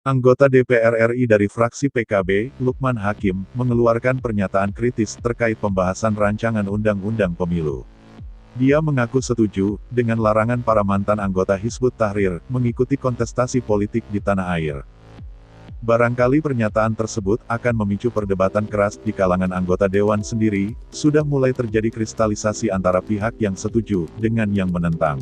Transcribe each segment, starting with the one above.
Anggota DPR RI dari fraksi PKB, Lukman Hakim, mengeluarkan pernyataan kritis terkait pembahasan rancangan Undang-Undang Pemilu. Dia mengaku setuju dengan larangan para mantan anggota Hizbut Tahrir mengikuti kontestasi politik di tanah air. Barangkali pernyataan tersebut akan memicu perdebatan keras di kalangan anggota dewan sendiri. Sudah mulai terjadi kristalisasi antara pihak yang setuju dengan yang menentang.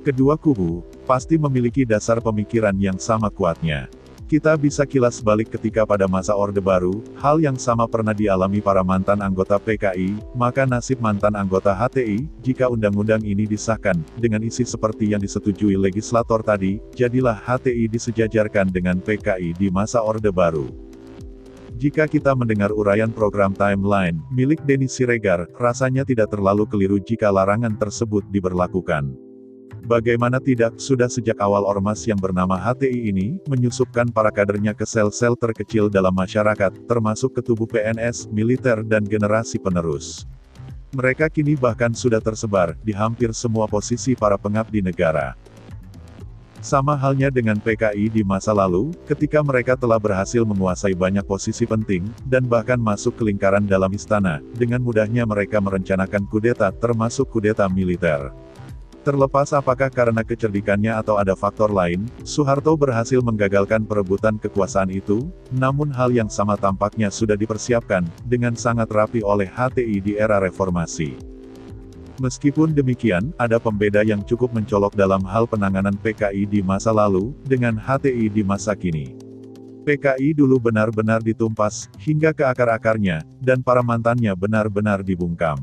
Kedua kubu pasti memiliki dasar pemikiran yang sama kuatnya. Kita bisa kilas balik ketika pada masa Orde Baru, hal yang sama pernah dialami para mantan anggota PKI, maka nasib mantan anggota HTI, jika undang-undang ini disahkan, dengan isi seperti yang disetujui legislator tadi, jadilah HTI disejajarkan dengan PKI di masa Orde Baru. Jika kita mendengar uraian program timeline, milik Denny Siregar, rasanya tidak terlalu keliru jika larangan tersebut diberlakukan. Bagaimana tidak, sudah sejak awal ormas yang bernama HTI ini, menyusupkan para kadernya ke sel-sel terkecil dalam masyarakat, termasuk ke tubuh PNS, militer dan generasi penerus. Mereka kini bahkan sudah tersebar, di hampir semua posisi para pengabdi negara. Sama halnya dengan PKI di masa lalu, ketika mereka telah berhasil menguasai banyak posisi penting, dan bahkan masuk ke lingkaran dalam istana, dengan mudahnya mereka merencanakan kudeta, termasuk kudeta militer. Terlepas apakah karena kecerdikannya atau ada faktor lain, Soeharto berhasil menggagalkan perebutan kekuasaan itu, namun hal yang sama tampaknya sudah dipersiapkan, dengan sangat rapi oleh HTI di era reformasi. Meskipun demikian, ada pembeda yang cukup mencolok dalam hal penanganan PKI di masa lalu, dengan HTI di masa kini. PKI dulu benar-benar ditumpas, hingga ke akar-akarnya, dan para mantannya benar-benar dibungkam.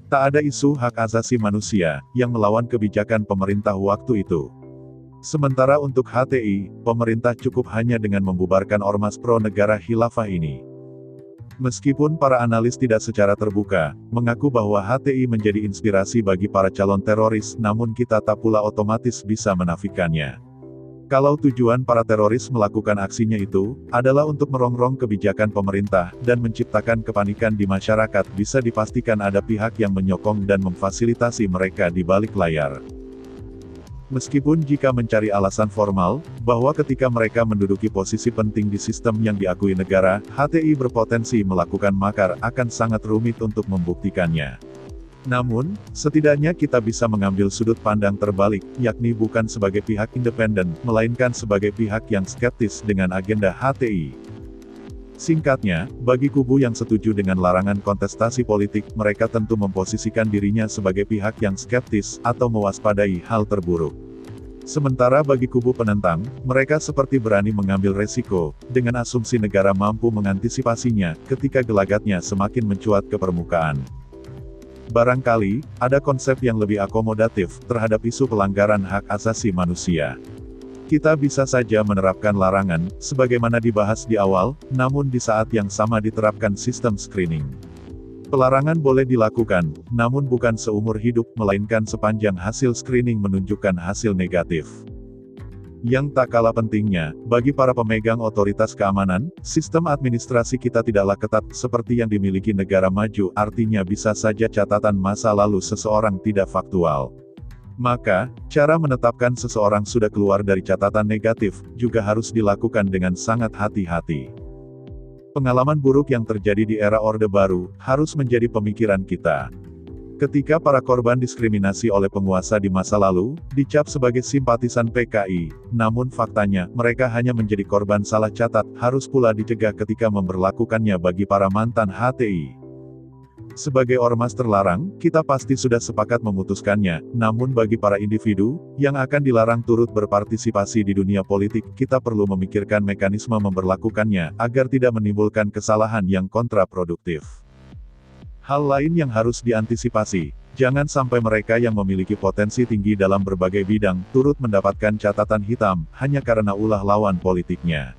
Tak ada isu hak asasi manusia, yang melawan kebijakan pemerintah waktu itu. Sementara untuk HTI, pemerintah cukup hanya dengan membubarkan ormas pro-negara khilafah ini. Meskipun para analis tidak secara terbuka, mengaku bahwa HTI menjadi inspirasi bagi para calon teroris, namun kita tak pula otomatis bisa menafikannya. Kalau tujuan para teroris melakukan aksinya itu, adalah untuk merongrong kebijakan pemerintah, dan menciptakan kepanikan di masyarakat, bisa dipastikan ada pihak yang menyokong dan memfasilitasi mereka di balik layar. Meskipun jika mencari alasan formal, bahwa ketika mereka menduduki posisi penting di sistem yang diakui negara, HTI berpotensi melakukan makar, akan sangat rumit untuk membuktikannya. Namun, setidaknya kita bisa mengambil sudut pandang terbalik, yakni bukan sebagai pihak independen, melainkan sebagai pihak yang skeptis dengan agenda HTI. Singkatnya, bagi kubu yang setuju dengan larangan kontestasi politik, mereka tentu memposisikan dirinya sebagai pihak yang skeptis, atau mewaspadai hal terburuk. Sementara bagi kubu penentang, mereka seperti berani mengambil resiko, dengan asumsi negara mampu mengantisipasinya, ketika gelagatnya semakin mencuat ke permukaan. Barangkali, ada konsep yang lebih akomodatif, terhadap isu pelanggaran hak asasi manusia. Kita bisa saja menerapkan larangan, sebagaimana dibahas di awal, namun di saat yang sama diterapkan sistem screening. Pelarangan boleh dilakukan, namun bukan seumur hidup, melainkan sepanjang hasil screening menunjukkan hasil negatif. Yang tak kalah pentingnya, bagi para pemegang otoritas keamanan, sistem administrasi kita tidaklah ketat seperti yang dimiliki negara maju, artinya bisa saja catatan masa lalu seseorang tidak faktual. Maka, cara menetapkan seseorang sudah keluar dari catatan negatif, juga harus dilakukan dengan sangat hati-hati. Pengalaman buruk yang terjadi di era Orde Baru, harus menjadi pemikiran kita. Ketika para korban diskriminasi oleh penguasa di masa lalu, dicap sebagai simpatisan PKI, namun faktanya, mereka hanya menjadi korban salah catat, harus pula dicegah ketika memberlakukannya bagi para mantan HTI. Sebagai ormas terlarang, kita pasti sudah sepakat memutuskannya, namun bagi para individu, yang akan dilarang turut berpartisipasi di dunia politik, kita perlu memikirkan mekanisme memberlakukannya, agar tidak menimbulkan kesalahan yang kontraproduktif. Hal lain yang harus diantisipasi, jangan sampai mereka yang memiliki potensi tinggi dalam berbagai bidang, turut mendapatkan catatan hitam, hanya karena ulah lawan politiknya.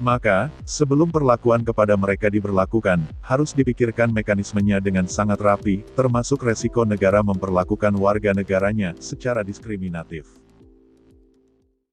Maka, sebelum perlakuan kepada mereka diberlakukan, harus dipikirkan mekanismenya dengan sangat rapi, termasuk resiko negara memperlakukan warga negaranya secara diskriminatif.